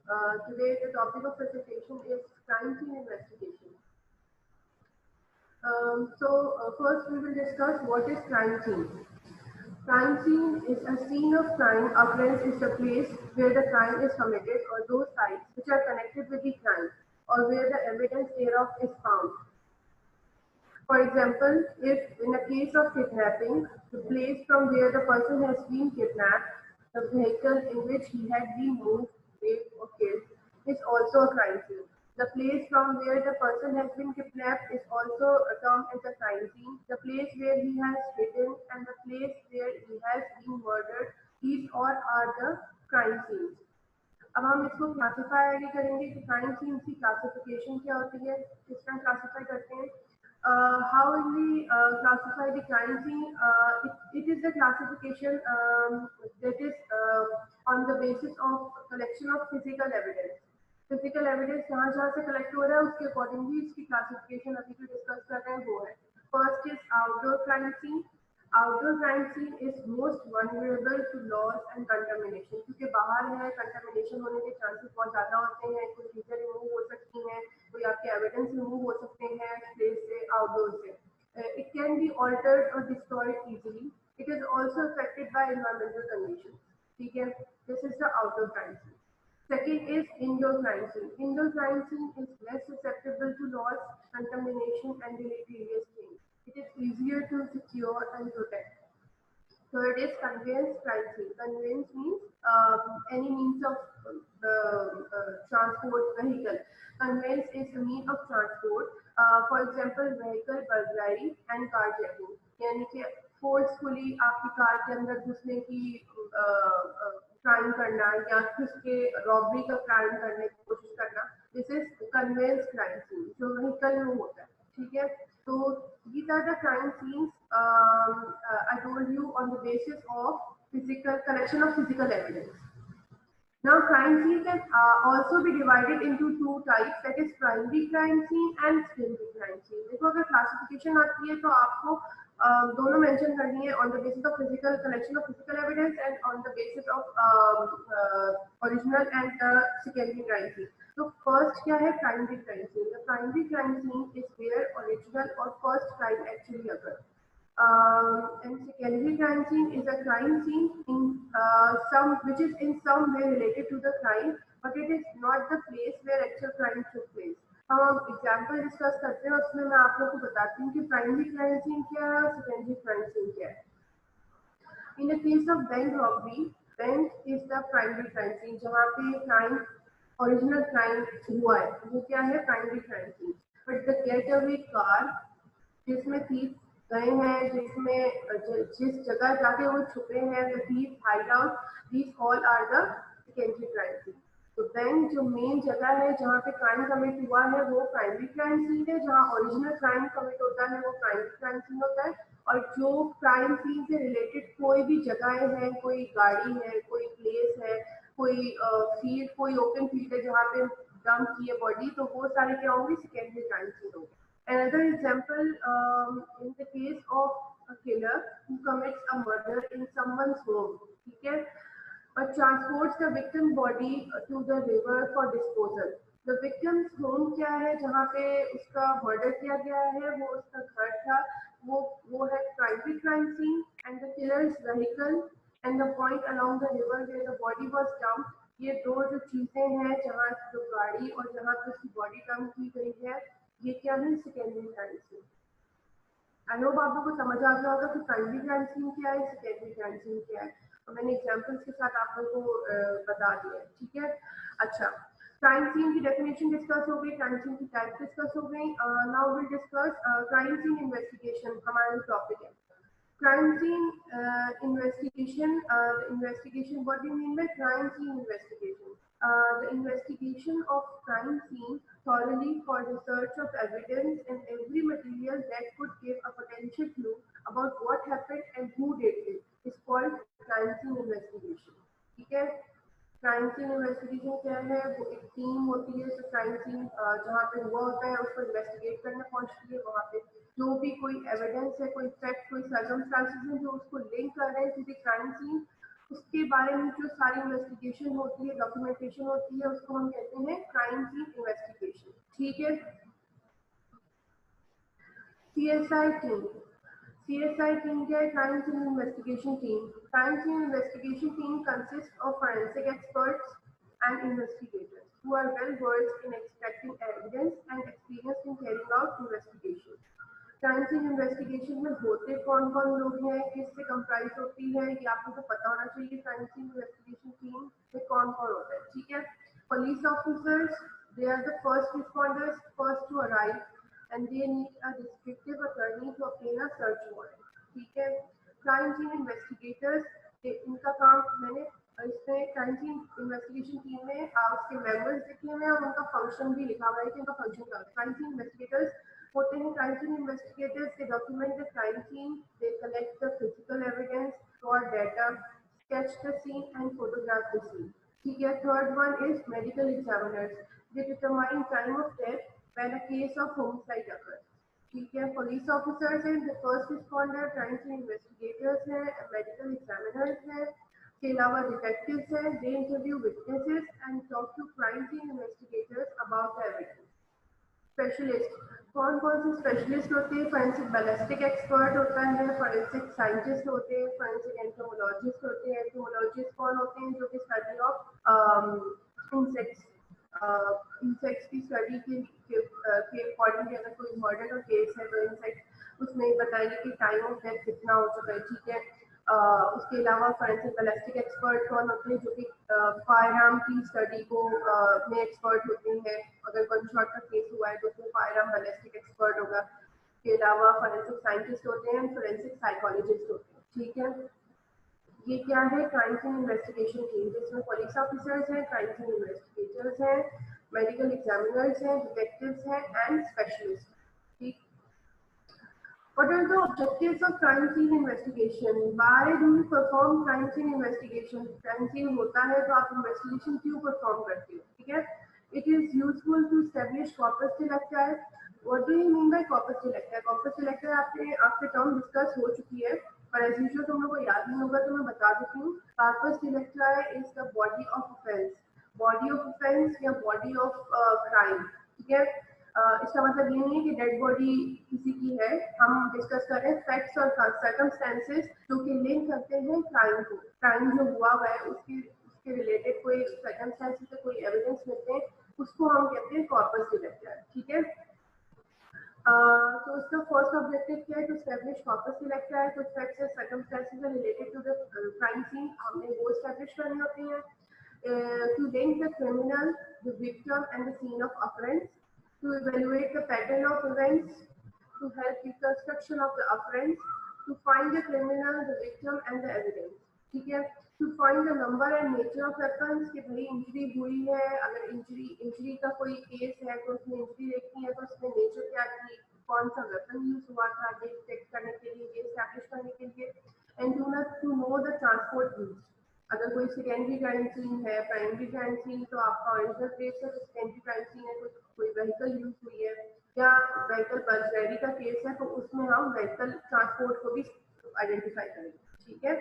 Today the topic of presentation is crime scene investigation. First we will discuss what is crime scene. Crime scene is a scene of crime. Occurrence is the place where the crime is committed or those sites which are connected with the crime or where the evidence thereof is found. For example, if in a case of kidnapping, the place from where the person has been kidnapped, the vehicle in which he had been moved, raped or killed is also a crime scene. The place from where the person has been kidnapped is also termed as a crime scene. The place where he has hidden and the place where he has been murdered, these all are the crime scenes. अब हम इसको classify आगे करेंगे कि crime scene की classification क्या होती है, किस तरह क्लासिफाई करते हैं. How will we classify the crime scene? It is the classification that is on the basis of collection of physical evidence. Physical evidence जहाँ जहाँ से कलेक्ट हो रहा है उसके अकॉर्डिंगली इसकी क्लासिफिकेशन अभी जो डिस्कस कर रहे हैं वो है. First is outdoor crime scene. Outdoor crime scene is most vulnerable to loss and contamination, क्योंकि बाहर है, कंटामिनेशन होने के चांसेस बहुत ज़्यादा होते हैं, कुछ चीज़ें रिमूव हो सकती हैं, कोई आपके एविडेंस रिमूव हो सकते हैं प्लेस से, आउटडोर से. इट कैन बी ऑल्टर्ड और destroyed easily. It is also affected by environmental condition. ठीक है, this is the outdoor crime scene. Second is indoor crime scene. Indoor crime scene is less susceptible to loss, contamination, and deleterious things. It is easier to secure and protect. Third is conveyance crime scene. Conveyance means any means of transport vehicle. Conveyance is a mean of transport. For example, vehicle burglary and carjacking. यानी कि forcefully आपकी car के अंदर घुसने की crime करना या किसके रॉबरी का क्राइम करने की कोशिश करना, this is conveyance crime scene जो व्हीकल में होता है. ठीक है, तो these are the crime scenes I told you on the basis of physical collection of physical evidence. Now, crime scene can also be divided into two types, that is primary crime scene and secondary crime scene. देखो अगर classification आती है तो आपको दोनों mention करनी है on the basis of physical collection of physical evidence and on the basis of original and secondary crime scene. तो first क्या है primary crime scene. The primary crime scene is where original or first crime actually occurs. And secondary crime scene is a crime scene in which is in some way related to the crime, but it is not the place where actual crime took place. हम example discuss करते हैं, उसमें मैं आप लोग को बताती हूँ कि प्राइमरी क्राइम सीन क्या है और सेकेंडरी क्राइम सीन क्या है. In the case of bank robbery, bank is the primary crime scene जहाँ पे क्राइम ओरिजिनल क्राइम हुआ है, वो क्या है primary crime scene. But the getaway car जिसमें थीफ गए हैं, जिस जगह जाके वो छुपे हैं, the thief hideout, these all are the secondary crime scene. तो बैंक जो मेन जगह है जहाँ पे क्राइम कमिट हुआ है वो प्राइमरी क्राइम सीन है. जहाँ ओरिजिनल क्राइम कमिट होता है वो प्राइमरी क्राइम सीन होता है. और जो क्राइम सीन से रिलेटेड कोई भी जगहें हैं, कोई गाड़ी है, कोई प्लेस है, कोई फील्ड, कोई ओपन फील्ड है जहाँ पे डंप की है बॉडी, तो वो सारे क्या होंगे सेकेंडरी क्राइम सीन होंगे. Another example, in the case of a killer who commits a murder in someone's home, ठीक है, but transports the victim body to the river for disposal. The victim's home क्या है जहाँ पे उसका murder किया गया है, वो उसका घर था, वो है primary crime scene. And the killer's vehicle and the point along the river where the body was dumped, ये दो जो चीजें हैं जहाँ जो गाड़ी और जहाँ पे उसकी बॉडी डंप की गई है, ये क्या है secondary crime scene. I hope आप लोगों को समझ आ गया होगा कि प्राइमरी क्राइम सीन क्या है, सेकेंडरी क्राइम सीन क्या है, और मैंने एग्जांपल्स के साथ आप लोगों को बता दिया है. ठीक है, अच्छा, क्राइम सीन की डेफिनेशन डिस्कस हो गई, क्राइम सीन की टाइप डिस्कस हो गई. Now will discuss crime scene investigation. हमारा टॉपिक है crime scene investigation. What do you mean by crime scene investigation? The investigation of crime scene thoroughly for the search of evidence and every material that could give a potential clue about what happened and who did it is called crime scene investigation. ठीक है, crime scene investigation क्या है, वो एक team होती है जो crime scene जहाँ पे हुआ होता है उसको इन्वेस्टिगेट करने पहुंचती है. वहाँ पे जो भी कोई एविडेंस है, कोई फैक्ट, कोई सर्कमस्टांसेस है जो उसको लिंक कर रहे हैं किसी क्राइम सीन, उसके बारे में जो सारी इन्वेस्टिगेशन होती है, डॉक्यूमेंटेशन होती है, उसको हम कहते हैं क्राइम सीन इन्वेस्टिगेशन। ठीक है। सीएसआई टीम, सीएसआई टीम क्या है? Crime scene investigation team. Crime scene investigation team consists of forensic experts and investigators who are well versed in extracting evidence and experienced in carrying out investigation। Crime scene investigation में होते कौन कौन लोग हैं, किससे comprise होती है, ये आपको तो पता होना चाहिए। क्राइम सीन इन्वेस्टिगेशन टीम में कौन कौन होता है, ठीक है। Police officers, they are the first responders, first to arrive and they need a descriptive attorney to obtain a search warrant, ठीक है। क्राइम सीन इन्वेस्टिगेटर्स, इनका काम मैंने इसमें क्राइम सीन इन्वेस्टिगेशन टीम में उसके मेंबर्स लिखे हुए हैं और उनका फंक्शन भी लिखा हुआ है कि उनका फंक्शन क्या है। क्राइम सीन इन्वेस्टिगेटर्स होते हैं crime scene investigators, they document the crime scene, they collect the physical evidence और data, sketch the scene and photograph the scene, ठीक है। Third one is medical examiners, they determine time of death when a case of homicide occurs, ठीक है। Police officers हैं, the first responder, crime scene investigators हैं, medical examiners हैं, के अलावा detectives हैं, they interview witnesses and talk to crime scene investigators about the evidence. Specialist, कौन कौन से स्पेशलिस्ट होते हैं? फोरेंसिक बैलिस्टिक एक्सपर्ट होता है, फोरेंसिक साइंटिस्ट होते हैं, फोरेंसिक एंटोमोलॉजिस्ट होते हैं। एंटोमोलॉजिस्ट कौन होते हैं? जो कि स्टडी ऑफ इंसेक्ट्स, इंसेक्ट्स की स्टडी के अकॉर्डिंग अगर कोई मर्डर का केस है तो इंसेक्ट उसमें बताएंगे कि टाइम ऑफ डेथ कितना हो चुका है, ठीक है। उसके अलावा फोरेंसिक बैलिस्टिक एक्सपर्ट कौन होते हैं? जो कि फायर आर्म की स्टडी को में एक्सपर्ट होते हैं। अगर गन शॉट का केस हुआ है तो वो फायर आर्म बैलिस्टिक एक्सपर्ट होगा। इसके अलावा फोरेंसिक साइंटिस्ट होते हैं, फोरेंसिक साइकोलॉजिस्ट होते हैं, ठीक है। ये क्या है? क्राइम सीन इन्वेस्टिगेशन टीम, जिसमें पुलिस ऑफिसर्स हैं, क्राइम सीन इन्वेस्टिगेटर्स हैं, मेडिकल एग्जामिनर्स हैं, डिटेक्टिव्स हैं एंड स्पेशलिस्ट, ठीक। What are the objectives of crime scene investigation? Why do you perform crime scene investigation? Crime scene होता है तो आप investigation क्यों perform करते हो, ठीक है? It is useful to establish corpus delicti. What do you mean by corpus delicti? Corpus delicti आपसे term discuss हो चुकी है, पर as usual तुम लोगों को याद नहीं होगा तो मैं बता देती हूँ। Corpus delicti is the body of offense, body of offense या body of crime, ठीक है। इसका मतलब ये नहीं है कि डेड बॉडी किसी की है, हम डिस्कस कर रहे हैं फैक्ट्स और सर्कमस्टेंसेस जो कि लिंक करते हैं क्राइम को। क्राइम जो हुआ है उसके रिलेटेड कोई सर्कमस्टेंसेस से कोई एविडेंस मिलते हैं, उसको हम कहते हैं कॉर्पस डिलेक्टर, ठीक है। तो इसका फर्स्ट ऑब्जेक्टिव क्या है? टू एस्टैब्लिश कॉर्पस डिलेक्टर है, कुछ फैक्ट्स और circumstances related to the crime scene हमने वो एस्टैब्लिश करने होते हैं। To link the criminal, the victim, and the scene of occurrence, to evaluate the pattern of events, to help reconstruction of the occurrence, to find the criminal, the victim, and the evidence, ठीक है। To find the number and nature of weapons, कि भाई injury हुई है, अगर injury का कोई case है तो उसमें इंजरी देखनी है तो उसमें नेचर क्या थी, कौन सा वेपन यूज हुआ था, डिटेक्ट करने के लिए, ये एस्टैब्लिश करने के लिए। And to know the transport use, अगर कोई सेकेंडरी क्राइम सीन है, प्राइमरी क्राइम सीन तो आपका ओरिजिनल प्लेस है, तो सेकेंडरी क्राइम सीन है, कोई व्हीकल यूज हुई है या व्हीकल बर्सरी का केस है तो उसमें हम व्हीकल ट्रांसपोर्ट को भी आइडेंटिफाई करेंगे, ठीक है।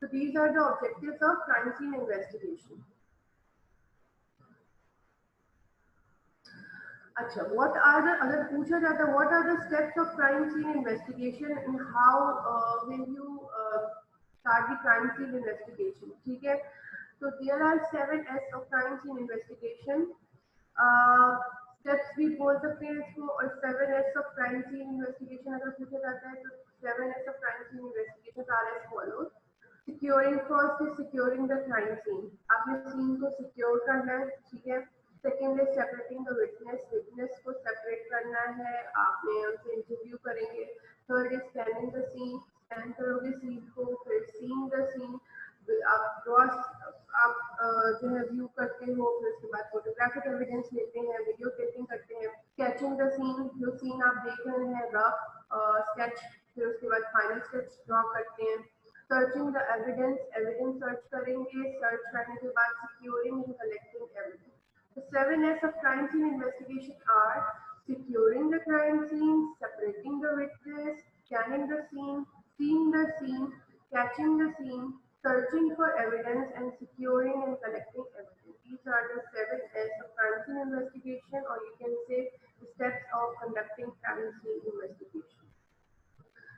तो these are the objectives of crime scene investigation. अच्छा, व्हाट आर द, अगर पूछा जाता है what are the steps of crime scene investigation and how will you start the crime scene investigation, ठीक है। तो there are 7 S of crime scene investigation, steps भी बोल सकते हैं इसको, और 7 S of crime scene investigation अगर पूछा जाता है तो 7 S of crime scene investigation are as follows। Securing, first is securing the crime scene, आपने सीन को सिक्योर करना है, ठीक है। Second is separating the witness, witness को सेपरेट करना है, आपने उनसे इंटरव्यू करेंगे। Third is scanning the scene, scan करोगे सीन को, फिर सीइंग द सीन, आप ड्रॉस आप जो है व्यू करते हो, फिर उसके बाद फोटोग्राफिक एविडेंस लेते हैं, वीडियो टेपिंग करते हैं। स्केचिंग द सीन, जो सीन आप देख रहे हैं रफ स्केच, फिर उसके बाद फाइनल स्केच ड्रॉ करते हैं। Searching the evidence, evidence search करेंगे, सर्च करने के बाद securing and collecting evidence. The 7 S of crime scene investigation are securing the crime scene, separating the witness, scanning the scene, seeing the scene, catching the scene, searching for evidence and securing and collecting evidence. These are the 7 S of crime scene investigation, or you can say the steps of conducting crime scene investigation.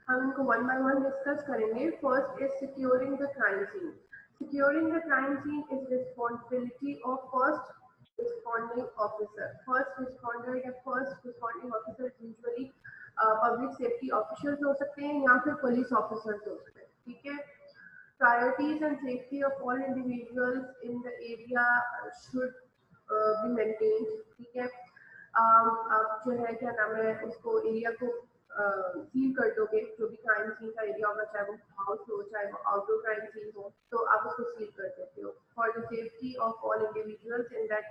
हम इनको one by one discuss करेंगे. First is securing the crime scene. Securing the crime scene is responsibility of first responding officer. First responder या first responding officer usually public safety officials हो सकते हैं या फिर police officers हो सकते हैं. ठीक है. Priorities and safety of all individuals in the area should be maintained. ठीक है. आप जो है क्या नाम है उसको एरिया को सील कर दोगे. जो भी क्राइम सीन का एरिया होगा, चाहे वो हाउस हो चाहे वो आउटडोर क्राइम सीन हो, तो आप उसको सील कर देते हो for the safety of all individuals in that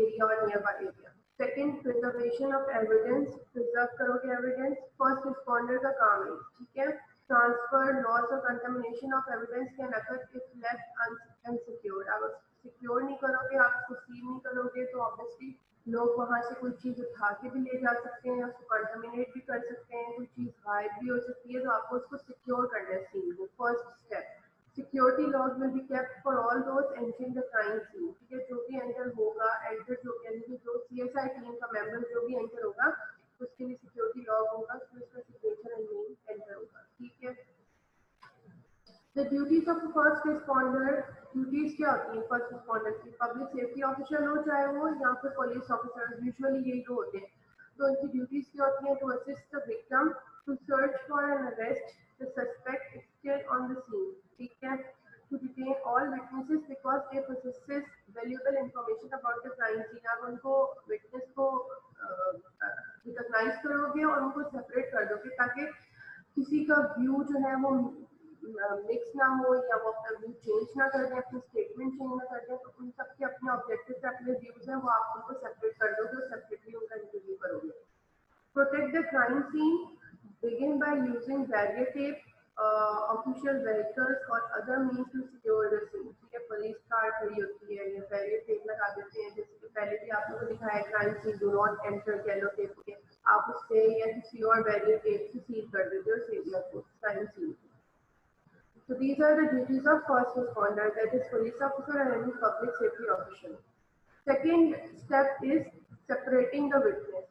area और nearby area. Second, preservation of evidence. Preserve करोगे एविडेंस. फर्स्ट रिस्पॉन्डर का काम है. ठीक है. ट्रांसफर, लॉस और contamination of evidence can occur if left unsecured. आप सिक्योर नहीं करोगे, आप उसको सील नहीं करोगे, तो ऑब्वियसली लोग वहां से कोई चीज उठा के भी ले जा सकते हैं, उसको कंटामिनेट भी कर सकते हैं, कोई चीज गायब भी हो सकती है. तो आपको उसको सिक्योर करना है सीन को. First step. Security log will be kept for all those entering the crime scene. ठीक है. जो भी एंटर होगा, एंटर जो यानी जो सीएसआई टीम का मेंबर जो भी एंटर होगा, उसके लिए सिक्योरिटी लॉग होगा, उसमें उसका सिग्नेचर एंड नेम एंटर होगा. ठीक है. The duties of a first responder. Duties क्या होती है फर्स्ट रिस्पॉन्डर की? पब्लिक सेफ्टी ऑफिसर हो चाहे वो या फिर पुलिस ऑफिसर, यूजुअली यही तो होते हैं. तो इनकी ड्यूटीज क्या होती है? To assist the victim, to search for and arrest the suspect still on the scene. ठीक है. To detain all witnesses because they possess valuable information about the crime scene. आप उनको विटनेस को रिकॉग्नाइज करोगे और उनको सेपरेट कर दोगे ताकि किसी का व्यू जो है वो मिक्स ना हो या वो अपना व्यू चेंज ना कर दें, अपनी स्टेटमेंट चेंज ना कर दें. तो उन सबके अपने ऑब्जेक्टिव से अपने व्यूज हैं वो आप उनको सेपरेट कर दोगे और सेपरेटली उनका इंटरव्यू करोगे. Protect the crime scene. Begin by using barrier tape, official vehicles और other means to secure the scene. ठीक है. पुलिस कार खड़ी होती है या बैरियर टेप लगा देते हैं, जैसे कि पहले भी आप लोगों को दिखाया crime scene do not enter yellow tape के, आप उससे या किसी और बैरियर टेप से सील कर देते हो उस एरिया को, crime scene. So these are the duties of first responder, that is police officer and any public safety official. Second step is separating the witness.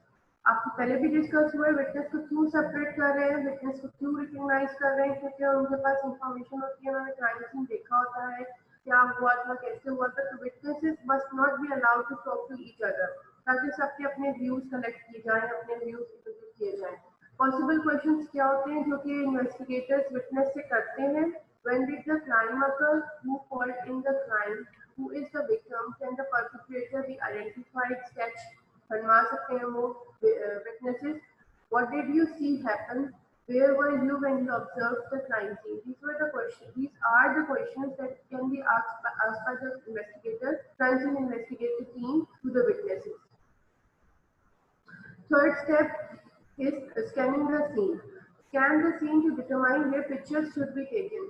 आपको पहले भी डिस्कस हुआ है विटनेस को क्यों सेपरेट कर रहे हैं, विटनेस को क्यों रिकॉग्नाइज कर रहे हैं, क्योंकि उनके पास इंफॉर्मेशन होती है, उन्होंने क्राइम सीन देखा होता है, क्या हुआ था, कैसे हुआ था. तो witnesses must not be allowed to talk to each other, ताकि सबके अपने व्यूज कलेक्ट किए जाएं, अपने व्यूज इंटरव्यू किए जाएं. पॉसिबल क्वेश्चंस क्या होते हैं जो कि इन्वेस्टिगेटर्स विटनेस से करते हैं? When did the crime occur? Who fault in the crime? Who is the victim? Can the perpetrator be identified? Sketch बनवा सकते हैं वो witnesses. What did you see happen? Where were you when you observed the crime scene? These were the questions. These are the questions that can be asked by the investigator, crime scene investigative team to the witnesses. Third step is scanning the scene. Scan the scene to determine where pictures should be taken.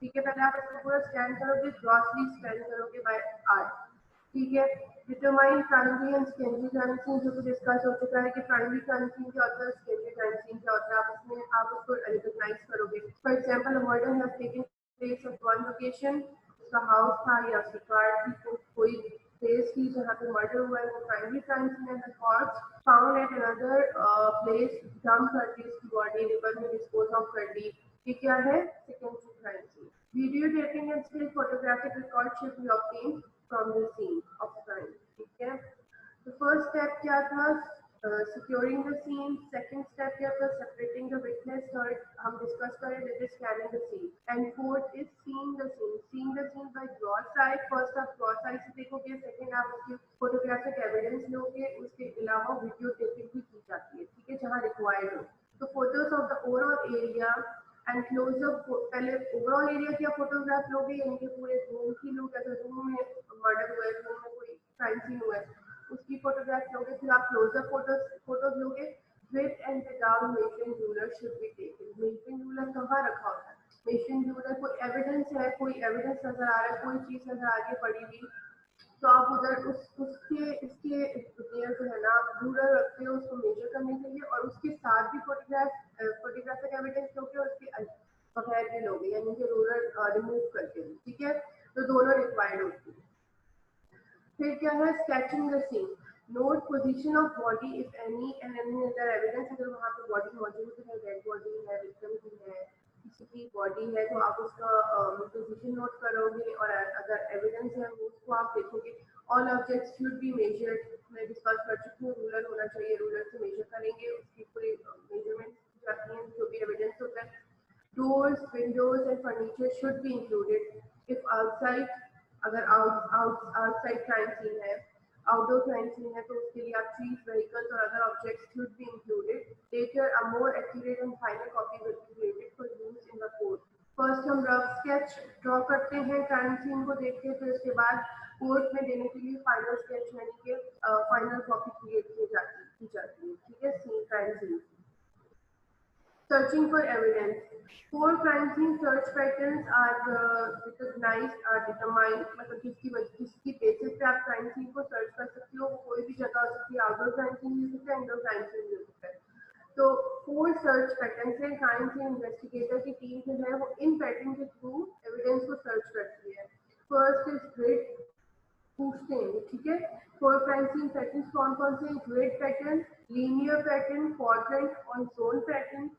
ठीक है. पहले आप इसको पूरा scan करोगे, grossly scan करोगे by art. ठीक है. Determine primary and secondary crime scene, जो कि डिस्कस हो चुका है कि प्राइमरी क्राइम सीन क्या होता है, सेकेंडरी क्राइम सीन क्या होता है. आप उसमें आप उसको रिकॉग्नाइज करोगे. For example, a murder has taken place at one location. उसका हाउस था या उसकी कार थी, कोई प्लेस थी जहाँ पे मर्डर हुआ है, वो प्राइमरी क्राइम सीन है. The corpse found at another place, dump कर दी उसकी बॉडी, रिवर में डिस्पोज ऑफ कर दी. ये क्या है? Secondary crime scene. Video taking and still photographic record should be obtained from the scene of crime. ठीक है. The first step क्या था? Securing the scene. Second step क्या था? Separating the witness. Third हम discuss करें that is scanning the scene. And fourth is seeing the scene. Seeing the scene by broad side. First आप broad side से देखोगे. Second आप उसकी photographic evidence लोगे. उसके अलावा video taking भी की जाती है. ठीक है. जहाँ required हो. तो photos of the overall area and closeup. पहले ओवरऑल एरिया की फोटोग्राफ लोगे, यानी कि पूरे रूम की लोग, अगर रूम में मर्डर हुआ है, रूम में कोई क्राइम सीन हुआ है, उसकी फोटोग्राफ लोगे. फिर आप क्लोजअप फोटोज लोगे. With and without measuring ruler should be taken. Measuring ruler कहाँ रखा होता है? मेजरिंग रूलर कोई एविडेंस है, कोई एविडेंस नजर आ रहा है, कोई चीज नजर आ रही है पड़ी हुई, तो आप उधर उसके इसके जो है ना रूलर रखते हो उसको मेजर करने के लिए, और उसके साथ भी फोटोग्राफिक एविडेंस लोगे, उसके बगैर के लोग, यानी कि रूरल रिमूव करके, ठीक है, तो दोनों रिक्वायर्ड होती है। फिर क्या है, sketching the scene, note position of body if any and any other evidence, अगर वहाँ पे बॉडी मौजूद है, डेड बॉडी है, विक्टिम की है, किसी की बॉडी है, तो आप उसका पोजीशन नोट करोगे, और अगर एविडेंस है उसको आप देखोगे। All objects should be measured, मैं डिस्कस कर चुकी हूँ, रूलर होना चाहिए, रूलर से मेजर करेंगे, उसकी पूरी मेजरमेंट जाती है, जो भी एविडेंस होता है। Doors, windows and furniture should be included. If outside, अगर outside crime scene है, outdoor crime scene है, तो उसके लिए आप trees, vehicles और other objects should be included. Later, a more accurate and final copy will be created for use in the court. First हम rough sketch draw करते हैं crime scene को देख के, फिर उसके बाद कोर्ट में देने के लिए final sketch यानी कि final copy create की जाती है, ठीक है, scene crime scene. Searching for evidence. Four crime scene search patterns are recognized, are determined, मतलब जिसकी बेसिस पे आप crime scene को सर्च कर सकते हो, वो कोई भी जगह हो सकती है, आउटडोर crime scene भी हो सकता है, इंडोर crime scene भी हो सकता है। तो फोर सर्च पैटर्न से क्राइम सीन इन्वेस्टिगेटर की टीम जो है वो इन पैटर्न के थ्रू एविडेंस को सर्च करती है। फर्स्ट इज ग्रिड, पूछते हैं, ठीक है। फोर क्राइम सीन पैटर्न कौन कौन से, grid pattern, linear pattern, quadrant और zone pattern.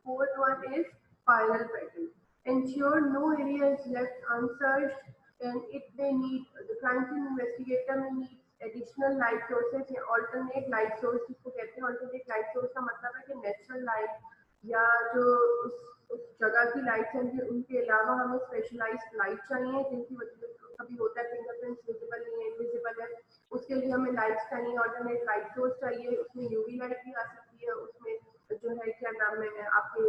Fourth one is spiral pattern. Ensure no area is left unsearched, and it may need the crime scene investigator may need additional light sources या alternate light source, जिसको कहते हैं alternate light source का मतलब है कि natural light या जो उस जगह की लाइट चाहिए, उनके अलावा हमें स्पेशलाइज्ड लाइट चाहिए, जिनकी वजह से कभी होता है फिंगरप्रिंट्स विजिबल नहीं है, इनविजिबल है, उसके लिए हमें लाइट्स चाहिए, ऑल्टरनेट लाइट सोर्स चाहिए, उसमें यूवी लाइट भी आ सकती है, उसमें जो है क्या नाम है आपके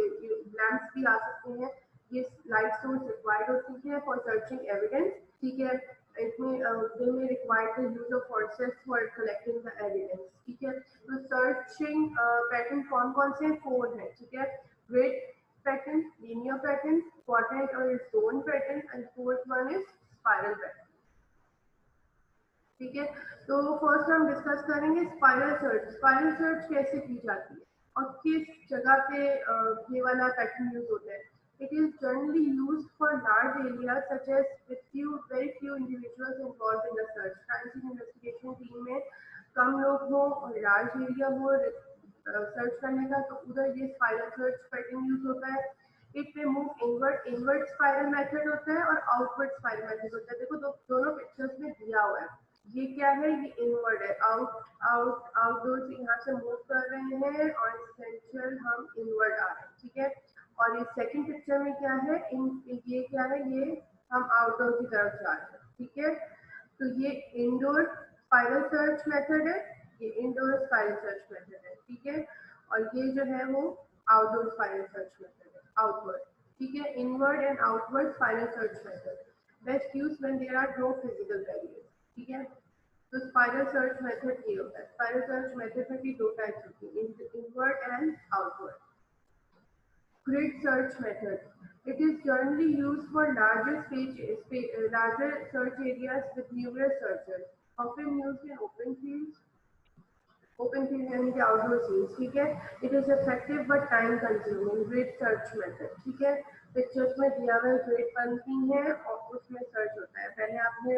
लैंप्स भी आ सकते हैं। ये लाइट सोर्स रिक्वायर्ड होती है फॉर सर्चिंग एविडेंस, ठीक है। इसमें दे में required the use of forces for collecting the evidence, ठीक है। तो सर्चिंग पैटर्न कौन कौन से, फोर है, ठीक है। Grid pattern, linear pattern, quadrant और zone pattern, and fourth one is spiral pattern, ठीक है। तो फर्स्ट हम डिस्कस करेंगे स्पाइरल सर्च। स्पाइरल सर्च कैसे की जाती है और किस जगह पे ये वाला पैटर्न यूज होता है। It is generally used for large area such as with few very few individuals involved in the search. Crime scene investigation team में कम लोग हों और लार्ज एरिया हो सर्च करने का, तो उधर ये स्पाइरल सर्च पैटर्न यूज होता है। इट में move inward, inward spiral method होता है और आउटवर्ड स्पाइरल मेथड होता है। देखो दोनों पिक्चर्स में दिया हुआ है, ये क्या है, ये इनवर्ड है, आउटडोर से यहाँ से मूव कर रहे हैं और सेंट्रल हम इनवर्ड आ रहे हैं, ठीक है। और ये सेकंड पिक्चर में क्या है, ये क्या है, ये हम आउटडोर की तरफ जा रहे हैं, ठीक है। तो ये इंडोर स्पाइरल सर्च मेथड है, ये इंडोर स्पाइरल सर्च मेथड है, ठीक है। और ये जो है वो आउटडोर स्पाइरल सर्च मेथड है, आउटवर्ड, ठीक है। Inward and outward spiral search method best use when there are no physical barriers, ठीक है। तो स्पाइरल सर्च मेथड ये होता है। स्पाइरल सर्च मेथड में भी दो टाइप्स होती है, inward and outward. Grid search method, it is generally used for larger search areas with numerous searchers, often used in open fields, open field यानी कि आउटडोर सीन्स, ठीक है। It is effective but time consuming. Grid search method, ठीक है। Pictures में दिया हुआ grid बनती है और उसमें सर्च होता है। पहले आपने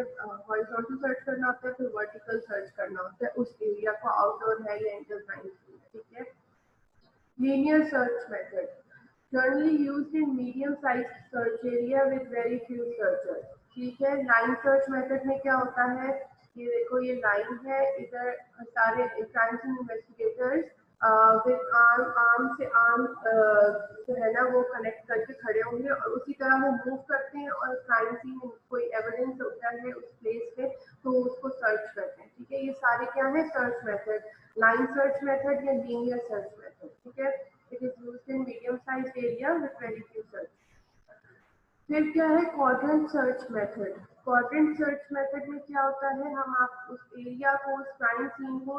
हॉरिजॉन्टल सर्च करना होता है, फिर वर्टिकल सर्च करना होता है उस एरिया को, आउटडोर है या इंडोर क्राइम सीन, ठीक है। Linear search method, generally used in medium size search area with very few searchers, ठीक है। लाइन सर्च मेथड में क्या होता है, ये देखो ये लाइन है, इधर सारे crime scene investigators with arm से आर्म जो है ना वो कनेक्ट करके खड़े होंगे और उसी तरह वो मूव करते हैं और क्राइम सीन कोई एविडेंस होता है उस प्लेस पे तो उसको सर्च करते हैं, ठीक है। ये सारे क्या है, search method, line search method या लीनियर सर्च मेथड, ठीक है। It is used in medium size area with very few search. फिर क्या है, quadrant search method. Quadrant search method में क्या होता है, हम आप उस एरिया को, उस क्राइम सीन को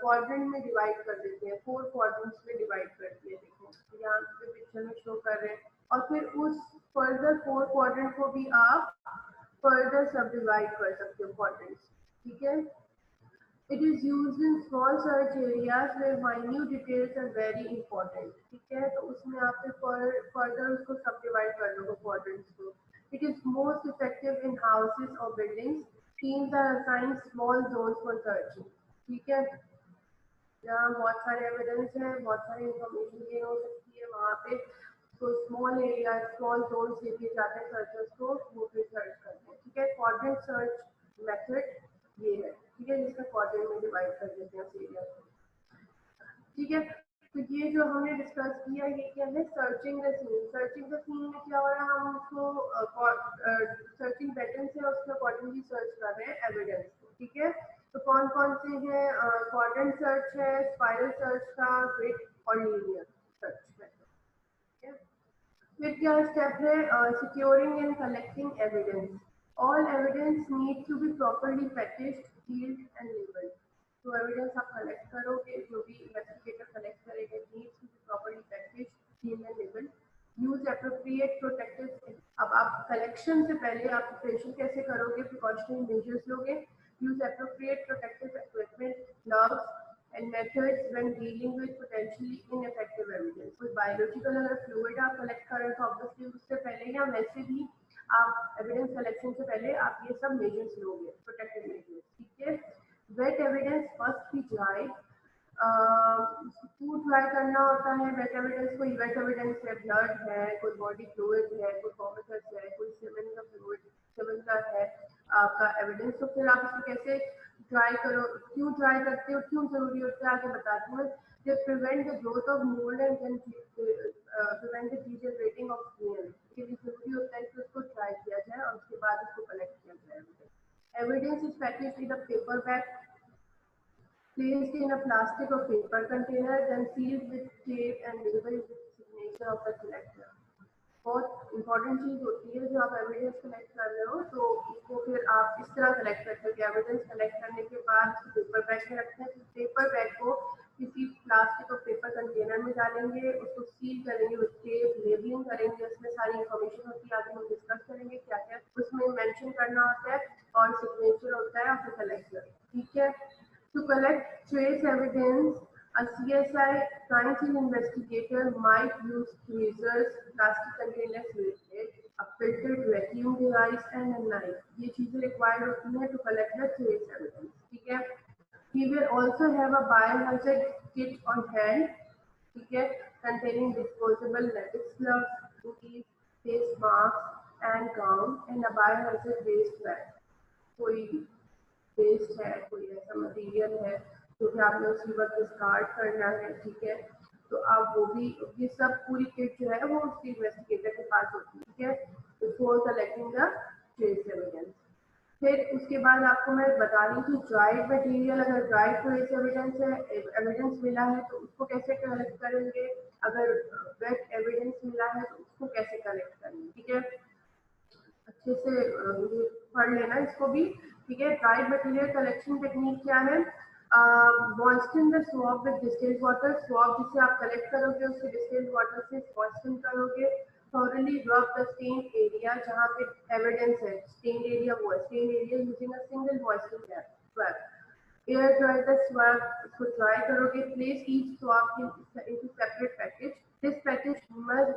क्वाड्रेंट में डिवाइड कर देते हैं, 4 क्वाड्रेंट्स में डिवाइड कर दिए, देखो यहाँ पे पिक्चर में शो कर रहे हैं। और फिर उस फर्दर 4 क्वाड्रेंट को भी आप फर्दर सब डिवाइड कर सकते हो क्वाड्रेंट्स, ठीक है। It is used in small search areas where minute details are very important. ठीक है, तो उसमें आप further उसको subdivide कर लो quadrants को. It is most effective in houses or buildings. Teams are assigned small zones for searching. ठीक है, जहाँ बहुत सारे एविडेंस है, बहुत सारी इंफॉर्मेशन गेन हो सकती है, वहाँ पे तो स्मॉल एरिया स्मॉल जोन लेके जाते हैं सर्चर्स को, वो फिर सर्च करते हैं. ठीक है, क्वाड्रेंट सर्च मेथड ये है. ठीक है, जिसका क्वाड्रेंट में डिवाइड कर देते हैं एरिया को. ठीक है, तो ये जो हमने डिस्कस किया ये क्या है, searching the scene. Searching the scene में क्या हो रहा है, हम उसको सर्चिंग पैटर्न से उसके अकॉर्डिंगली सर्च कर रहे हैं एविडेंस को. ठीक है, तो कौन कौन से हैं, क्वाड्रेंट सर्च है, स्पाइरल सर्च का, ग्रिड और लीनियर सर्च मेथड. ठीक है, फिर क्या स्टेप है, securing and collecting evidence. All evidence need to be properly packaged, sealed and labelled. तो एविडेंस आप कलेक्ट करोगे, जो भी इन्वेस्टिगेटर कलेक्ट करेंगे, needs to be properly packaged, sealed and labelled. Use appropriate protective. अब आप कलेक्शन से पहले आप प्रिपरेशन कैसे करोगे, प्रिकॉशनरी मेजर्स लोगे. Use appropriate protective equipment, gloves and methods when dealing with potentially ineffective evidence. कोई बायोलॉजिकल अगर फ्लूइड आप कलेक्ट कर रहे हो तो ऑब्वियसली उससे पहले या वैसे भी आप एविडेंस कलेक्शन से पहले आप ये सब मेजर्स लोगे, प्रोटेक्टिव मेजर्स. ठीक है, wet evidence must be dry. फूड ड्राई करना होता है वेट एविडेंस को. वेट एविडेंस है, ब्लड है, कोई बॉडी फ्लूइड है, कोई वॉमिटस है, कोई सीमेन का फ्लूइड, सीमेन का है आपका एविडेंस. तो फिर आप इसको कैसे ड्राई करो, क्यों ड्राई करते हो, क्यों जरूरी होता है, आगे बताती हूँ. They prevent the growth of mould and can prevent the degenerating of skin. इसके लिए जरूरी होता है कि उसको ड्राई किया जाए और उसके बाद उसको कलेक्ट किया जाए. Evidence is packaged in a paper bag, placed in a plastic or paper container, then sealed with tape and labeled with signature of the collector. बहुत इंपॉर्टेंट चीज होती है, जो आप एविडेंस कलेक्ट कर रहे हो तो उसको फिर आप इस तरह कलेक्ट करते हो कि एविडेंस कलेक्ट करने के बाद पेपर बैग में रखते हैं. पेपर बैग को किसी प्लास्टिक और पेपर कंटेनर में डालेंगे, उसको सील करेंगे विद टेप, लेबलिंग करेंगे, उसमें सारी इंफॉर्मेशन होती है, आगे हम डिस्कस करेंगे क्या क्या उसमें मेंशन करना होता है, और सिग्नेचर होता है ऑफ द कलेक्टर. ठीक है, to collect trace evidence, a CSI crime scene investigator might use tweezers, plastic containers related, a filtered vacuum device, and a knife. ये चीजें required होती हैं to collect the trace evidence. ठीक है. He will also have a biohazard kit on hand. ठीक है, containing disposable latex gloves, booties, face masks, and gown, and a biohazard waste bag. कोई waste है, कोई ऐसा मटेरियल है जो कि आपने उसी वक्त डिस्कार्ड करना है. ठीक है, तो आप वो भी, ये सब पूरी किट जो है वो उसकी इन्वेस्टिगेटर के पास होती है. ठीक है, before collecting the trace evidence. फिर उसके बाद आपको मैं बता रही हूँ ड्राइड मटेरियल. अगर ड्राइड ट्रेस एविडेंस है, एविडेंस मिला है तो उसको कैसे कलेक्ट करेंगे, अगर वेट एविडेंस मिला है तो उसको कैसे कलेक्ट करेंगे. ठीक है, अच्छे से पढ़ लेना इसको भी. ठीक है, ड्राइड मटेरियल कलेक्शन टेक्निक क्या है, moisten the swab with distilled water. Swab जिसे आप कलेक्ट करोगे उससे डिस्टिल्ड वाटर से मॉइस्चन करोगे. थॉरली रब द स्टेन्ड एरिया, जहाँ पे एविडेंस है स्टेन्ड एरिया वो है, stained area using a single moisture swab. Air dry the swab, इसको ड्राई करोगे. Place each swab into separate package. This package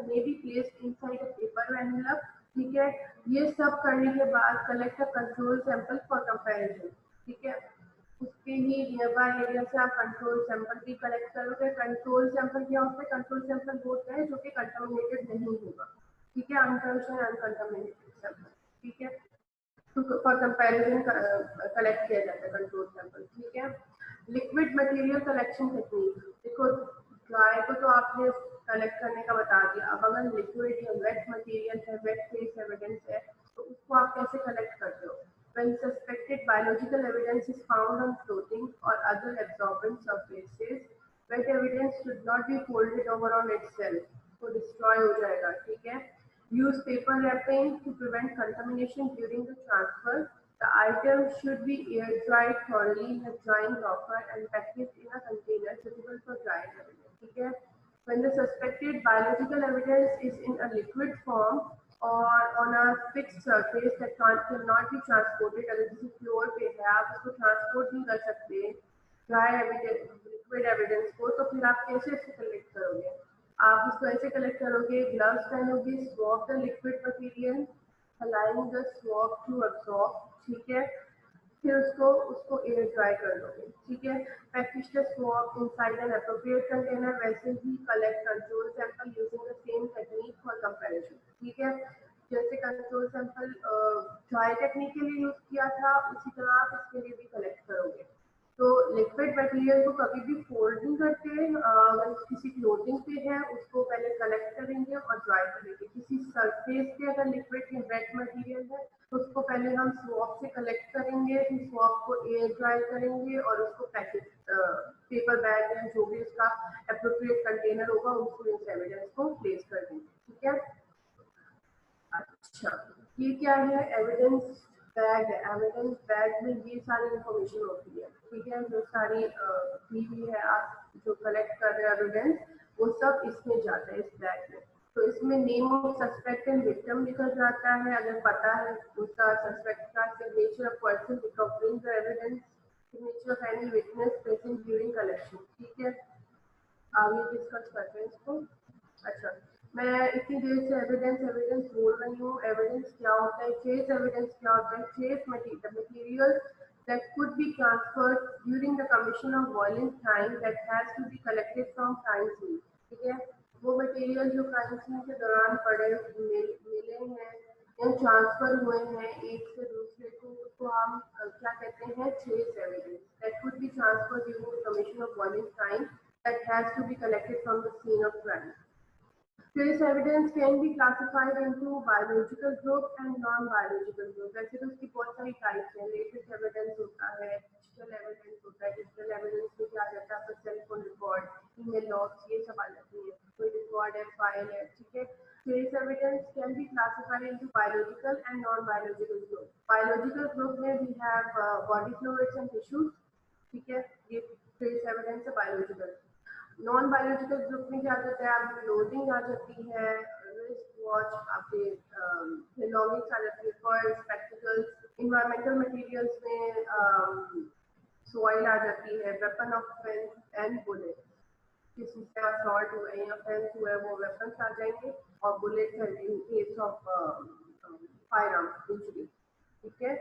may be placed inside a paper envelope. ठीक है, ये सब करने के बाद collect a control sample for comparison. ठीक है, उसके ही नियर बाय एरिया से आप कंट्रोल सैंपल भी कलेक्ट करोगे. कंट्रोल सैंपल क्या होता है, कंट्रोल सैंपल वो होता है जो कि कंटामिनेटेड नहीं होगा. ठीक है, अनकंडीशनल अनकंटामिनेटेड सैंपल. ठीक है, तो फॉर कंपैरिजन कलेक्ट किया जाता है कंट्रोल सैंपल. ठीक है, लिक्विड मटेरियल कलेक्शन टेक्निक. देखो, ड्राई को तो आपने कलेक्ट करने का बता दिया. अब अगर लिक्विड या वेट मटेरियल है, वेट फेस एविडेंस है, तो उसको आप कैसे कलेक्ट करते हो. When suspected biological evidence is found on clothing or other absorbent surfaces, wet evidence should not be folded over on itself. तो destroy हो जाएगा. ठीक है, use paper wrapping to prevent contamination during the transfer. The item should be air dried thoroughly in a drying locker and packaged in a container suitable for drying evidence. ठीक है, when the suspected biological evidence is in a liquid form, और on a fixed surface that can not be transported. अगर किसी floor पे है आप उसको transport नहीं कर सकते ड्राई एविडेंस लिक्विड एविडेंस को, तो फिर आप कैसे इसको कलेक्ट करोगे? आप उसको ऐसे कलेक्ट करोगे, ग्लव्स पहनोगे, swab the liquid material, allowing the swab to absorb, ठीक है। फिर उसको उसको एयर ड्राई कर दोगे, ठीक है। Package the swab inside an appropriate container, वैसे ही collect control sample using the same technique for comparison, ठीक है। जैसे कंट्रोल सैंपल ड्राई टेक्निक के लिए यूज किया था, उसी तरह आप इसके लिए भी कलेक्ट करोगे। तो लिक्विड मटेरियल को कभी भी फोल्ड नहीं करते, अगर किसी क्लोथिंग पे है उसको पहले कलेक्ट करेंगे और ड्राई करेंगे। किसी सरफेस पे अगर लिक्विड या वेट मटेरियल है तो उसको पहले हम स्वॉब से कलेक्ट करेंगे, फिर स्वॉब को एयर ड्राई करेंगे और उसको पैकेज पेपर बैग या जो भी उसका एप्रोप्रिएट कंटेनर होगा उसको इस एविडेंस को प्लेस कर देंगे, ठीक है। अच्छा, ये क्या है? एविडेंस बैग है। एविडेंस बैग में ये सारी इंफॉर्मेशन होती है, ठीक है। जो सारी दी हुई है, आप जो कलेक्ट कर रहे हैं एविडेंस, वो सब इसमें जाता है, इस बैग में। तो इसमें name of suspect and victim लिखा जाता है, अगर पता है उसका सस्पेक्ट का, signature of person recovering the evidence, signature of any witness present during collection, ठीक है। आगे डिस्कस करते हैं इसको। अच्छा, मैं इतनी देर से एविडेंस एविडेंस बोल रही हूँ। एविडेंस क्या होता है? ट्रेस एविडेंस क्या होता है? Trace material that could be transferred during the commission of violent crime that has to be collected from crime scene, ठीक है। वो मटेरियल जो क्राइम सीन के दौरान मिले हैं या ट्रांसफर हुए हैं एक से दूसरे को, उसको हम क्या कहते हैं? Trace evidence that could be transferred during the commission of violent crime that has to be collected from the scene of crime. Trace evidence can be classified into biological group and non-biological group. वैसे तो उसकी बहुत सारी types हैं। Latest evidence होता है, digital evidence होता है। डिजिटल एविडेंस में क्या आ जाता है? आपका cell phone record, email logs, ये सब आ जाती है। कोई रिकॉर्ड है, फाइल है, ठीक है। Trace evidence can be classified into biological and non-biological group. Biological group में we have body fluids and tissues, ठीक है। ये ट्रेस एविडेंस है बायोलॉजिकल। नॉन बायोलॉजिकल ग्रुप में क्या जाता है? आपकी क्लोथिंग आ जाती है, रिस्ट वॉच, आपके बिलोंगिंग्स आ जाती है, पर्स, स्पेक्टिकल्स। इन्वायरमेंटल मटेरियल्स में सॉइल आ जाती है, weapon of offence and bullet. किसी से असॉल्ट हुआ है या ऑफेंस हुआ है, वो वेपन्स आ जाएंगे, और bullet in case of fire arm injury, ठीक है।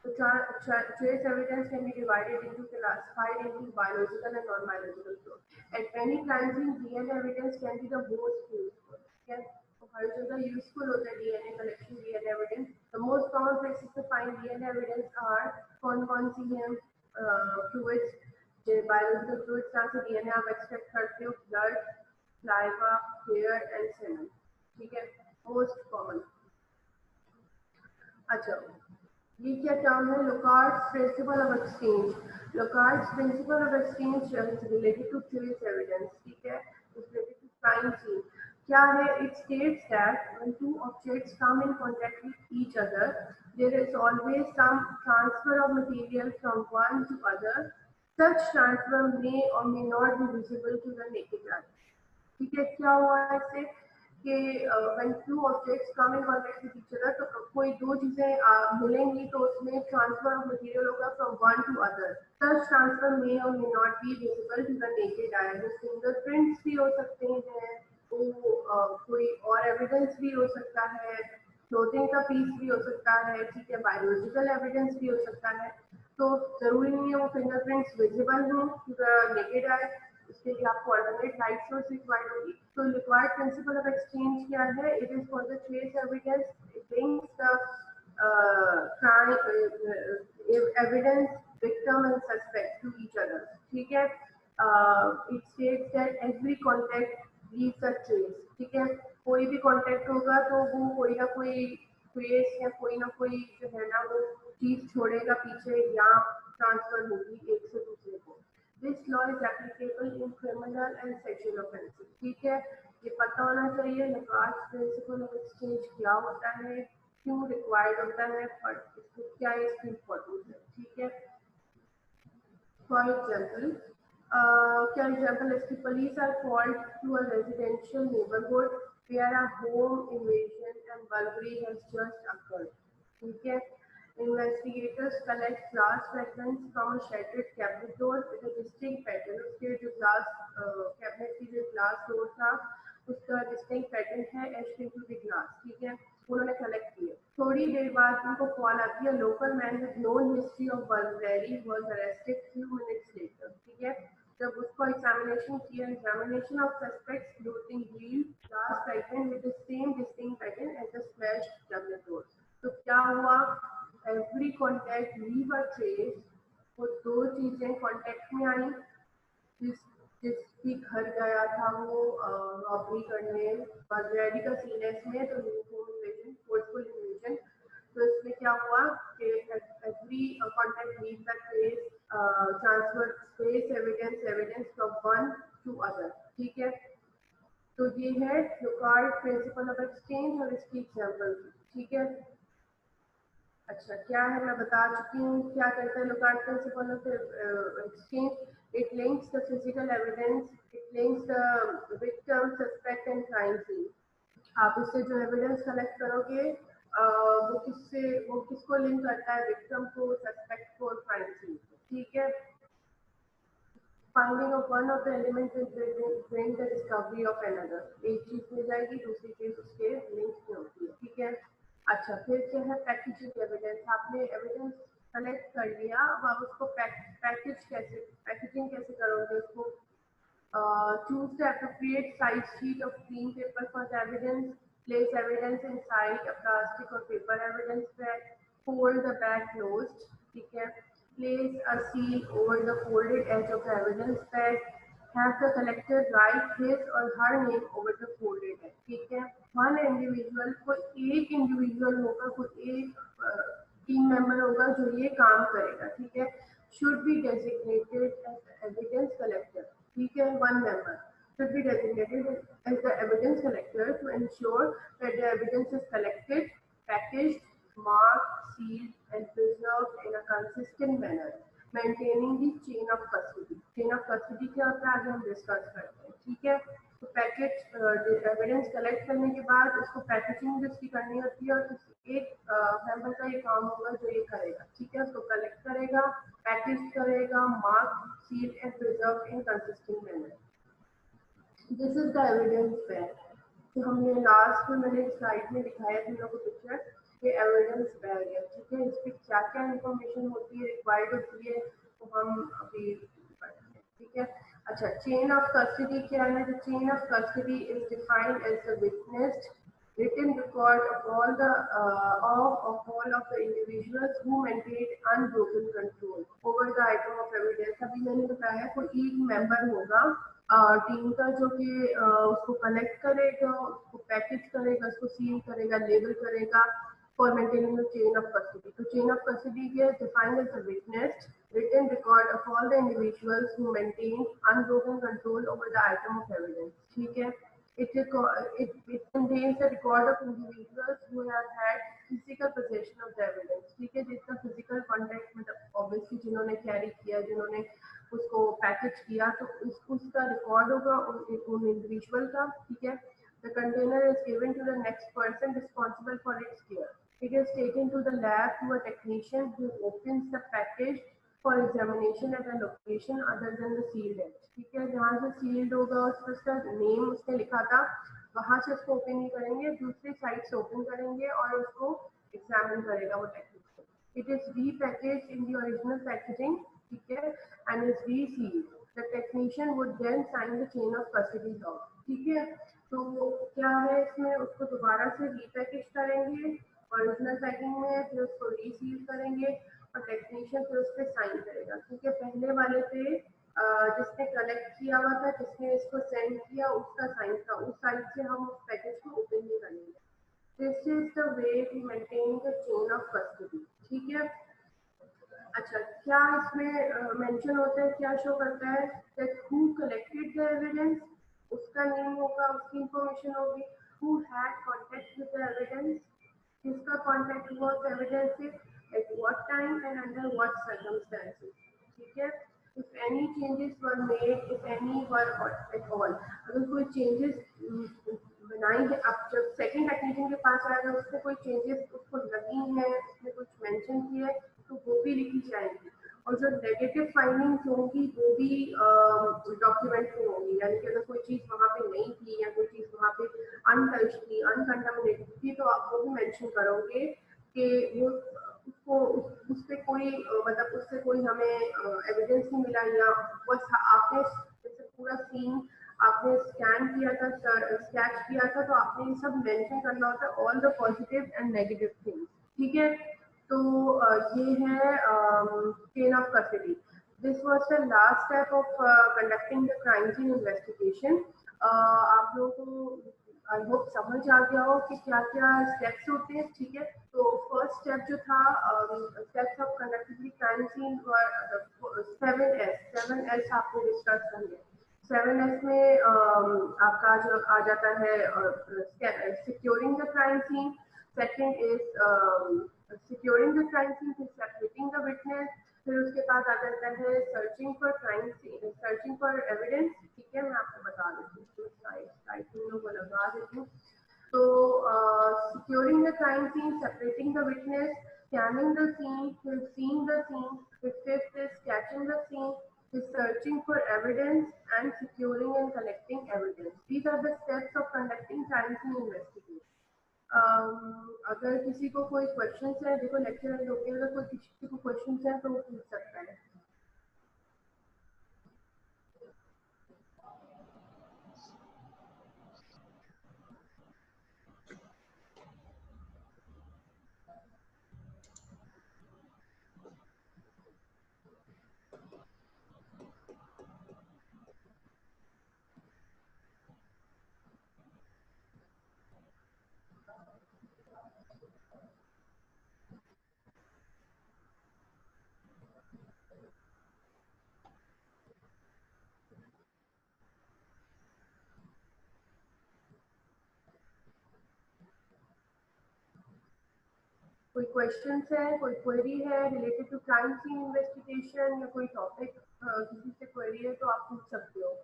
So trace evidence can be divided into classified into biological and non-biological group. At many crime scene, DNA evidence can be the most useful. Okay? तो हर जगह useful होता है DNA collection, DNA evidence. The most common places to find DNA evidence are कौन कौन सी हैं? Fluids, biological fluids जहाँ से DNA आप एक्सट्रैक्ट करते हो, blood, saliva, hair and semen, ठीक है, मोस्ट कॉमन। अच्छा, ये क्या टर्म है? Locard's principle of exchange. Locard's principle of exchange is related to trace evidence, ठीक है, is related to crime scene. क्या है? It states that when two objects come in contact with each other there is always some transfer of material from one to other. Such transfer may और may not be visible to the naked eye, ठीक है। क्या हुआ है इससे कि when two objects come in contact with each other, तो कोई दो चीजें मिलेंगी तो उसमें ट्रांसफर ऑफ मटेरियल होगा from one to other. Such transfer may और may not be visible to the naked eye. जो फिंगरप्रिंट्स भी हो सकते हैं, वो कोई और एविडेंस भी हो सकता है, क्लोथिंग का पीस भी हो सकता है, ठीक है, बायोलॉजिकल एविडेंस भी हो सकता है। तो जरूरी नहीं है वो फिंगरप्रिंट्स विजिबल हो टू द नेकेड आई, उसके लिए आपको अल्टरनेट लाइट सोर्स रिक्वायर्ड होगी। तो रिक्वायर्ड प्रिंसिपल ऑफ एक्सचेंज क्या है? It is for the trace evidence, it brings the crime evidence, victim and suspect to each other, ठीक है। it states that every contact leaves a trace, ठीक है। कोई भी कांटेक्ट होगा तो वो कोई ना कोई ट्रेस या कोई ना कोई जो है ना वो चीज छोड़ेगा पीछे, या ट्रांसफर होगी एक से दूसरे को। This law is applicable in criminal and sexual offenses, ठीक है। ये पता होना चाहिए लोकार्ड्स प्रिंसिपल ऑफ एक्सचेंज क्या होता है, क्यों रिक्वायर्ड होता है, और इसको क्या इसकी इम्पोर्टेंस है, ठीक है। फॉर एग्जाम्पल, क्या एग्जाम्पल इसकी? Police are called to a residential neighbourhood where a home invasion and burglary has just occurred. ठीक है. Investigators collect glass fragments from a shattered cabinet door with a distinct pattern. उसके जो glass cabinet की जो glass door था उसका distinct pattern है etched into the glass. ठीक है. उन्होंने कलेक्ट किए. थोड़ी देर बाद उनको कॉल आती है. Local man with known history of burglary was arrested few minutes later. ठीक है. जब उसको एग्जामिनेशन किया, examination of suspects looting wheel glass fragment with the same distinct pattern as the smashed cabinet door. तो क्या हुआ? Every contact leave a trace. वो दो चीजें कॉन्टैक्ट में आई. जिसकी घर गया था वो रॉबरी करने, बर्गलरी का सीन है इसमें, तो होम इन्वेजन, फोर्सफुल इन्वेजन. तो इसमें क्या हुआ कि every contact leave the trace, transfer space evidence from one to other. ठीक है. तो ये है लुकार्ड प्रिंसिपल ऑफ एक्सचेंज और इसकी एग्जांपल. ठीक है. अच्छा, क्या है मैं बता चुकी हूँ. क्या करता है Locard principle of exchange? It links the physical evidence, it links the victim, suspect and crime scene. आप इससे जो एविडेंस कलेक्ट करोगे वो किसको लिंक करता है? विक्टिम को, सस्पेक्ट को और क्राइम सीन को. ठीक है. Finding of one of the element will bring the discovery of another. एक चीज मिल जाएगी, दूसरी चीज उसके लिंक में होती है. ठीक है. अच्छा, फिर क्या है? Packaging evidence. आपने एविडेंस कलेक्ट कर लिया, अब आप उसको पैकेजिंग कैसे करोगे उसको? Choose the appropriate size sheet of clean paper for the evidence. Place evidence inside a plastic or paper evidence bag. Fold the bag closed. ठीक है. Place a seal over the folded edge of the evidence bag. Have the collector write his or her name over the folded edge. ठीक है. One individual, कोई एक individual होगा, कोई एक team member होगा जो ये काम करेगा. ठीक है. Should be designated as evidence collector. ठीक है. One member should be designated as the evidence collector to ensure that the evidence is collected, packaged, marked, sealed, and preserved in a consistent manner, maintaining the chain of custody. Chain of custody क्या होता है आगे हम discuss करते हैं. ठीक है. तो पैकेज एविडेंस कलेक्ट करने के बाद उसको पैकेजिंग जिसकी करनी होती है और एक मेंबर का ये काम होगा जो ये करेगा. ठीक है. उसको कलेक्ट करेगा, पैकेज करेगा, mark, seal and preserve in consistent manner. This is the evidence bag. तो हमने लास्ट में मैंने स्लाइड में दिखाया था लोगों को पिक्चर. ये एविडेंस बैग है. ठीक है. इस पर क्या क्या इंफॉर्मेशन होती है, रिक्वायर्ड होती है, तो हम अभी पढ़ते हैं. ठीक है. अच्छा, चेन ऑफ कस्टडी क्या है? The chain of custody is defined as the witnessed written record of all the individuals who maintained unbroken control over the item of evidence. अभी मैंने बताया कोई एक मेंबर होगा टीम का जो कि उसको कलेक्ट करेगा, उसको पैकेज करेगा, उसको सील करेगा, लेबल करेगा for maintaining the chain of custody. So chain of custody is defined as a witnessed written record of all the individuals who maintain unbroken control over the item of evidence. ठीक है. It contains a record of individuals who have had physical possession of the evidence. ठीक है. जिसका physical contact मतलब obviously जिन्होंने carry किया, जिन्होंने उसको पैकेज किया, तो उसका रिकॉर्ड होगा उन इंडिविजुअल का. ठीक है. The container is given to the next person responsible for its care. It is taken to the lab to a technician who opens the package for examination at a location other than the sealed edge. ठीक है. जहाँ से sealed होगा उस पर उसका name उसने लिखा था, वहां से उसको ओपन नहीं करेंगे, दूसरी साइड से ओपन करेंगे और उसको एग्जामिन करेगा वो technician. It is repackaged in the original packaging. ठीक है. And is resealed. The technician would then sign the chain of custody log. ठीक है. तो क्या है इसमें, उसको दोबारा से रीपैकेज करेंगे ओरिजिनल पैकिंग में, फिर उसको रीसील करेंगे और टेक्नीशियन फिर उस पर साइन करेगा. ठीक है. पहले वाले पे जिसने कलेक्ट किया हुआ था, जिसने इसको सेंड किया, उसका साइन था, उस साइड से हम उस पैकेज को ओपन नहीं करेंगे. This is the way to maintain the chain of custody. ठीक है. अच्छा, क्या इसमें मेंशन होता है, क्या शो करता है? That who collected the evidence, उसका नेम होगा, उसकी इंफॉर्मेशन होगी. Who had contact with the evidence, किसका कांटेक्ट हुआ उस एविडेंस से, at what time and under what circumstances. ठीक है. If any changes were made, if any were at all, अगर कोई चेंजेस ना ही अब जब सेकंड टेक्नीशियन के पास आएगा उससे कोई चेंजेस उसको लगी हैं, उसने कुछ मेंशन किया है, तो वो भी लिखी जाएंगी। और जो नेगेटिव फाइंडिंग्स होंगी वो भी डॉक्यूमेंट में होंगी, यानी कि अगर कोई चीज़ वहाँ पे नहीं थी या कोई चीज़ वहाँ पे अनटच्ड थी, अनकंटामिनेटेड थी, तो आप वो भी मेंशन करोगे कि वो उसको उस पे कोई मतलब उससे कोई हमें एविडेंस नहीं मिला, या बस आपने जैसे पूरा सीन आपने स्कैन किया था, स्केच किया था, तो आपने ये सब मेंशन करना होता है, all the positive and negative things. ठीक है, तो ये है chain of custody. This was the last step of conducting the crime scene investigation. आप लोगों को आई होप समझ आ गया हो कि क्या क्या स्टेप्स होते हैं। ठीक है, तो फर्स्ट स्टेप जो था, steps of conducting crime scene, 7S आपको डिस्कस करना है। 7S में आपका जो आ जाता है securing the crime scene, second is securing the crime scene, फिर सेपरेटिंग द विटनेस, फिर उसके बाद आ जाता है searching for crime scene, searching for evidence. ठीक है, मैं आपको बता देती हूँ, टाइटल को लगा देती हूँ। तो securing the crime scene, separating the witness, scanning the scene, फिर seeing the scene, फिर fifth is sketching the scene, फिर searching for evidence and securing and collecting evidence. These are the steps of conducting crime scene investigation. अगर किसी को कोई question है, देखो lecture and होके अगर कोई किसी को क्वेश्चन है तो वो पूछ सकता है। कोई क्वेश्चन है, कोई क्वेरी है related to crime scene investigation, या कोई टॉपिक किसी से क्वेरी है तो आप पूछ सकते हो।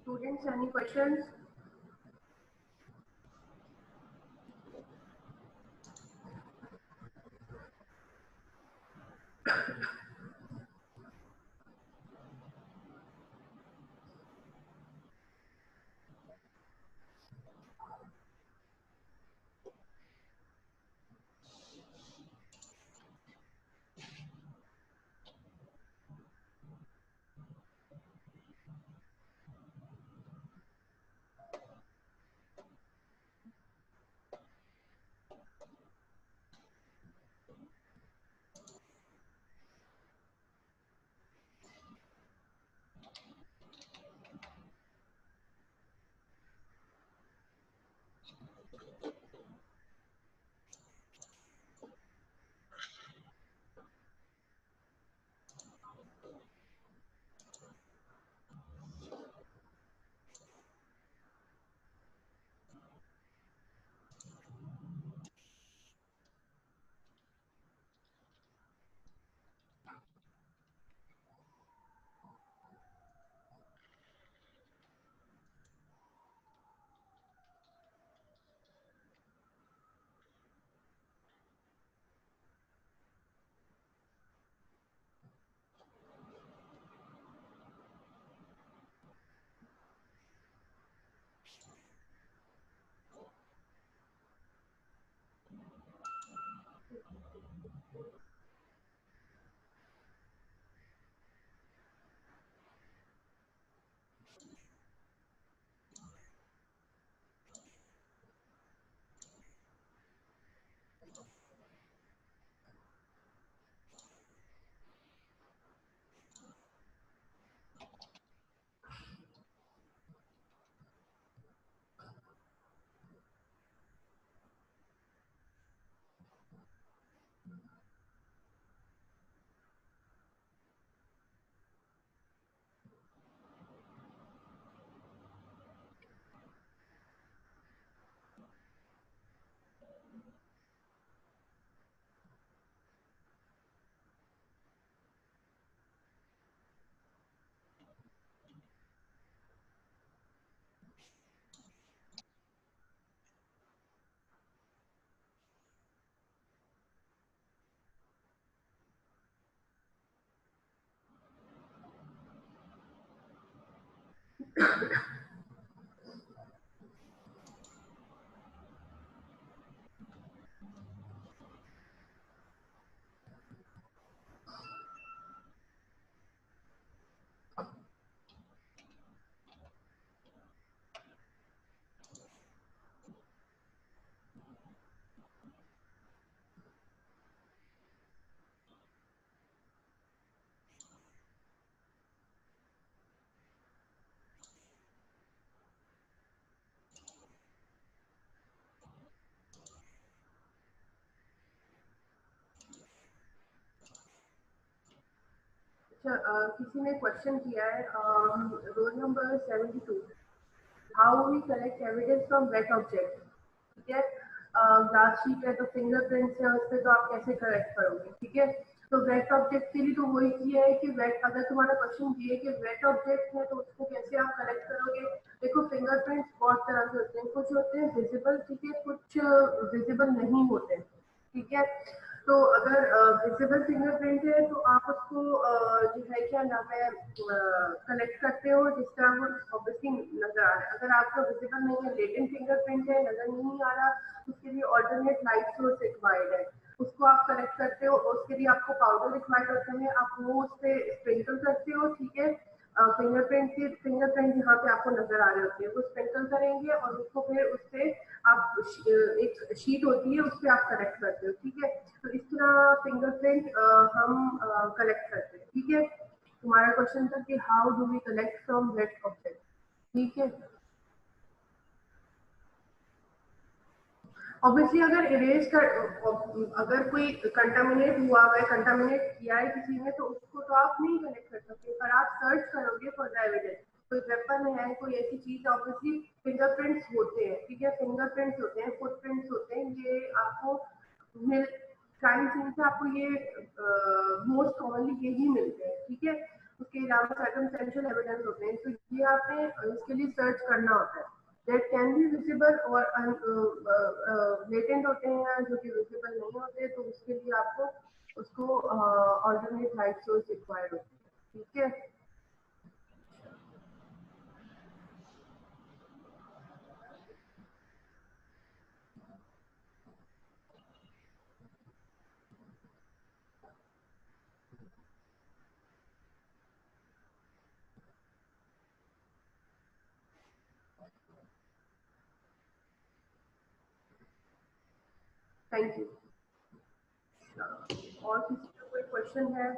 Students, any questions? किसी ने क्वेश्चन किया है, roll number 72, how we collect evidence from wet object. ठीक है, ग्लास शीट है तो फिंगरप्रिंट्स है उस पर, तो आप कैसे कलेक्ट करोगे? ठीक है, तो वेट ऑब्जेक्ट के लिए तो वही किया है कि वेट, अगर तुम्हारा क्वेश्चन ये है कि वेट ऑब्जेक्ट है तो उसको कैसे आप कलेक्ट करोगे। देखो, फिंगरप्रिंट्स बहुत तरह के होते हैं, कुछ होते हैं विजिबल, ठीक है, कुछ विजिबल नहीं होते हैं। ठीक है, तो अगर विजिबल फिंगरप्रिंट है तो आप उसको जो है क्या नाम है कलेक्ट करते हो जिस तरह वो ऑब्वियसली नजर आ रहा है। अगर आपका विजिबल नहीं है, लेटेंट फिंगरप्रिंट है, नजर नहीं आ रहा, उसके लिए ऑल्टरनेट लाइट सोर्स रिक्वायर्ड है, उसको आप कलेक्ट करते हो। उसके लिए आपको पाउडर रिक्वायर्ड होते हैं, आप वो उस पर स्प्रिंकल करते हो। ठीक है, फिंगरप्रिंट जहाँ पे आपको नजर आ रहे होते हैं वो स्प्रिंकल करेंगे और उसको फिर उससे आप एक शीट होती है उस पर आप कलेक्ट करते हो। ठीक है, तो इस तरह फिंगरप्रिंट हम कलेक्ट करते हैं। ठीक है, तुम्हारा क्वेश्चन था कि how do we collect from wet object. ठीक है, ऑब्वियसली अगर इरेज कर, अगर कोई कंटामिनेट हुआ है, कंटामिनेट किया है किसी ने, तो उसको तो आप नहीं कलेक्ट कर सकते, पर आप सर्च करोगे फॉर द एविडेंस। कोई वेपन है, कोई ऐसी चीज, ऑब्वियसली फिंगरप्रिंट्स होते हैं। ठीक है, फिंगरप्रिंट्स होते हैं, फुटप्रिंट्स होते हैं, ये आपको मिल, क्राइम सीन से आपको ये मोस्ट कॉमनली यही मिलते हैं। ठीक है, उसके अलावा सर्कमस्टेंशियल एविडेंस होते हैं, तो ये आपने इसके लिए सर्च करना होता है। that can be visible और latent होते हैं जो कि visible नहीं होते, तो उसके लिए आपको उसको alternate light source required होती है। ठीक है, थैंक यू। और किसी का कोई क्वेश्चन है?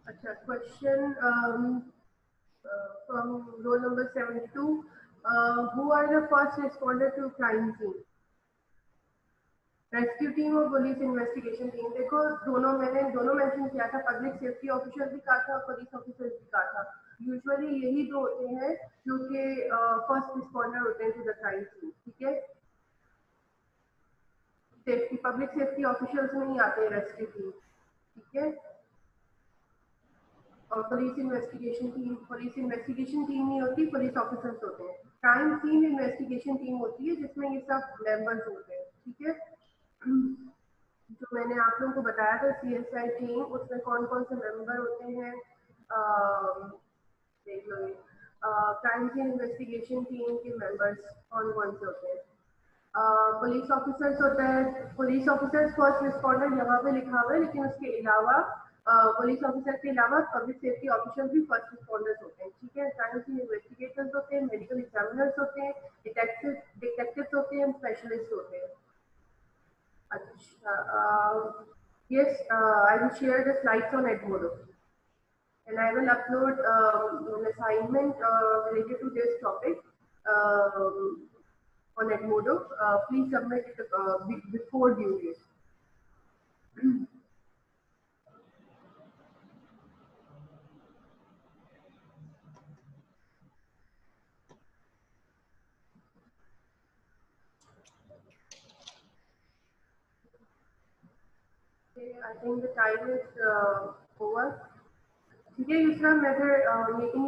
अच्छा, question from roll number 72, who are the first responder to crime scene? Rescue team और पुलिस इन्वेस्टिगेशन टीम। देखो, मैंने दोनों मेंशन किया था, पब्लिक सेफ्टी ऑफिसर भी कहा था और पुलिस ऑफिसर भी कहा था। यूजुअली यही दो होते हैं जो कि फर्स्ट रिस्पॉन्डर होते हैं टू द क्राइम सीन। ठीक है, सेफ्टी, पब्लिक सेफ्टी ऑफिसर्स में ही आते हैं रेस्क्यू टीम। ठीक है, और पुलिस इन्वेस्टिगेशन टीम नहीं होती, पुलिस ऑफिसर्स होते हैं। क्राइम सीन इन्वेस्टिगेशन टीम होती है जिसमें ये सब मेंबर्स होते हैं। ठीक है, जो मैंने आप लोगों को बताया था CSI टीम, उसमें कौन कौन से मेंबर होते हैं देख लो। क्राइम सीन इन्वेस्टिगेशन टीम के मेंबर्स कौन कौन से होते हैं? पुलिस ऑफिसर्स होता है, पुलिस ऑफिसर्स फर्स्ट रिस्पॉन्डर यहाँ पे लिखा हुआ है, लेकिन उसके अलावा पुलिस ऑफिसर के अलावा पब्लिक सेफ्टी ऑफिसर भी फर्स्ट रिस्पॉन्डर्स होते हैं। ठीक है, क्राइम सीन इन्वेस्टिगेटर्स होते हैं, मेडिकल एग्जामिनर्स होते हैं, डिटेक्टिव्स होते हैं, स्पेशलिस्ट होते हैं। Yes, I will share the slides on Edmodo, and I will upload an assignment related to this topic on Edmodo. Please submit it before due date. I think the time is over. ठीक है, यूसरा, मैं फिर meeting